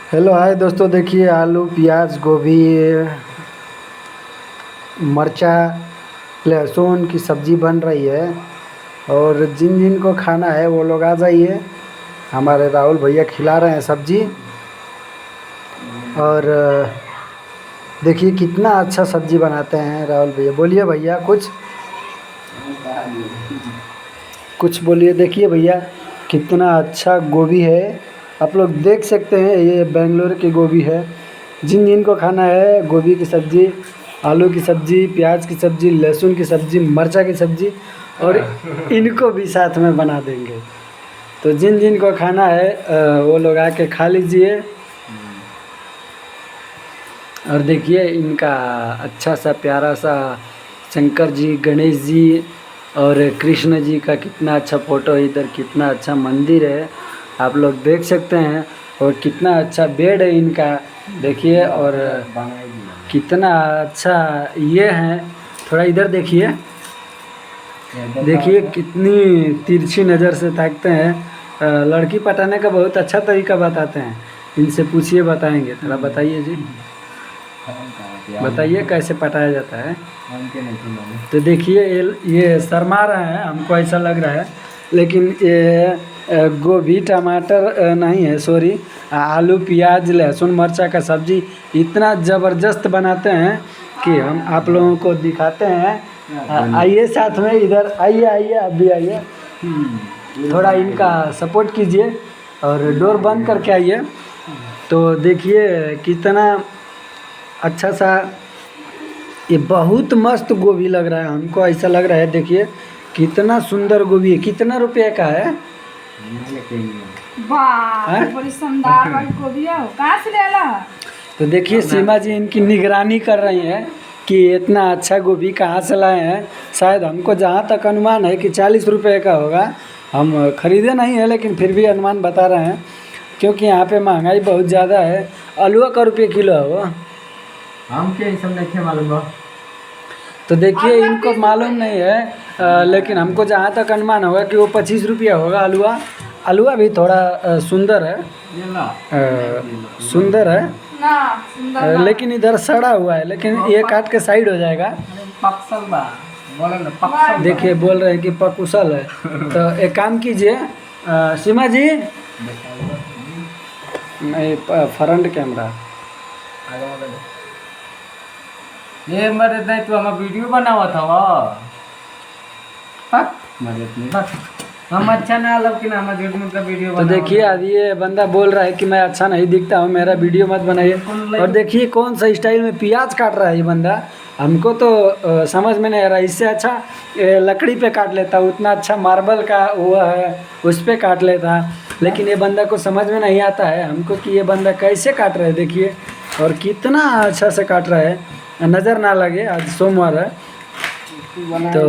Hello hi दोस्तों, देखिए आलू प्याज गोभी मर्चा लहसुन की सब्ज़ी बन रही है। और जिन जिन को खाना है वो लोग आ जाइए। हमारे राहुल भैया खिला रहे हैं सब्ज़ी। और देखिए कितना अच्छा सब्ज़ी बनाते हैं राहुल भैया। बोलिए भैया कुछ बोलिए। देखिए भैया कितना अच्छा गोभी है, आप लोग देख सकते हैं। ये बेंगलोर की गोभी है। जिन जिन को खाना है गोभी की सब्ज़ी, आलू की सब्ज़ी, प्याज की सब्ज़ी, लहसुन की सब्ज़ी, मर्चा की सब्ज़ी और इनको भी साथ में बना देंगे। तो जिन जिन को खाना है वो लोग आके खा लीजिए। और देखिए इनका अच्छा सा प्यारा सा शंकर जी, गणेश जी और कृष्ण जी का कितना अच्छा फ़ोटो है। इधर कितना अच्छा मंदिर है, आप लोग देख सकते हैं। और कितना अच्छा बेड है इनका, देखिए। और कितना अच्छा ये है। थोड़ा इधर देखिए, देखिए कितनी तिरछी नज़र से ताकते हैं। लड़की पटाने का बहुत अच्छा तरीका बताते हैं। इनसे पूछिए, बताएंगे। थोड़ा बताइए जी, बताइए कैसे पटाया जाता है। तो देखिए ये शर्मा रहे हैं, हमको ऐसा लग रहा है। लेकिन ये गोभी टमाटर नहीं है, सॉरी, आलू प्याज लहसुन मर्चा का सब्ज़ी इतना ज़बरदस्त बनाते हैं कि हम आप लोगों को दिखाते हैं। आइए साथ में, इधर आइए, आइए आप भी आइए। थोड़ा इनका सपोर्ट कीजिए और डोर बंद करके आइए। तो देखिए कितना अच्छा सा, ये बहुत मस्त गोभी लग रहा है, हमको ऐसा लग रहा है। देखिए कितना सुंदर गोभी है। कितना रुपये का है? वाह, बड़ी शानदार वाली गोभी है। कहाँ से ले ला? तो देखिए सीमा जी इनकी निगरानी कर रही हैं कि इतना अच्छा गोभी कहाँ से लाए हैं। शायद हमको जहाँ तक अनुमान है कि 40 रुपये का होगा। हम खरीदे नहीं है लेकिन फिर भी अनुमान बता रहे हैं, क्योंकि यहाँ पे महंगाई बहुत ज़्यादा है। आलूआ का रुपये किलो है वो, हम के सब नहीं मालूम। तो देखिए इनको मालूम नहीं है। लेकिन हमको जहाँ तक अनुमान होगा कि वो 25 रुपया होगा आलूआ। आलूआ भी थोड़ा सुंदर है, सुंदर है। ना सुंदर ना। लेकिन इधर सड़ा हुआ है, लेकिन ये काट के साइड हो जाएगा। पक्सल बा, बोले ना पक्सल। देखिए बोल रहे हैं कि पकुशल है। तो एक काम कीजिए सीमा जी, नहीं फ्रंट कैमरा ये मरे नहीं, तू हमारा वीडियो बनावा था वो पक मरे नहीं बस। हम अच्छा ना लग कि ना हमारा मतलब वीडियो तो देखिए आज ये बंदा बोल रहा है कि मैं अच्छा नहीं दिखता हूँ, मेरा वीडियो मत बनाइए। और देखिए कौन सा स्टाइल में प्याज काट रहा है ये बंदा। हमको तो समझ में नहीं आ रहा। इससे अच्छा लकड़ी पे काट लेता, उतना अच्छा मार्बल का वो है उस पर काट लेता। लेकिन ये बंदा को समझ में नहीं आता है हमको कि ये बंदा कैसे काट रहा है। देखिए और कितना अच्छा से काट रहा है, नज़र ना लगे। आज सोमवार है तो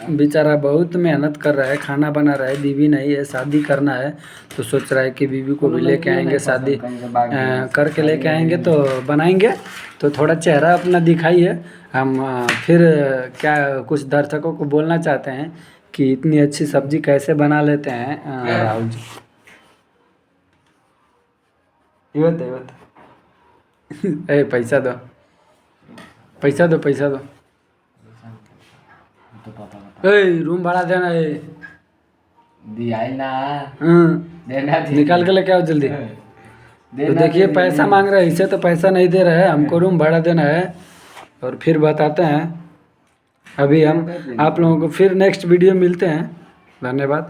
बेचारा बहुत मेहनत कर रहा है, खाना बना रहा है। बीवी नहीं है, शादी करना है, तो सोच रहा है कि बीवी को भी लेके आएंगे, शादी करके लेके आएंगे तो बनाएंगे। तो थोड़ा चेहरा अपना दिखाइए। हम फिर क्या कुछ दर्शकों को बोलना चाहते हैं कि इतनी अच्छी सब्जी कैसे बना लेते हैं राहुल जी। ए पैसा दो, पैसा दो, पैसा दो। रूम भाड़ा देना है। दिया ना देना निकाल के लेके आओ जल्दी। तो देखिए पैसा मांग रहे हैं, इसे तो पैसा नहीं दे रहे हैं, हमको रूम भाड़ा देना है। और फिर बताते हैं। अभी हम आप लोगों को फिर नेक्स्ट वीडियो मिलते हैं। धन्यवाद।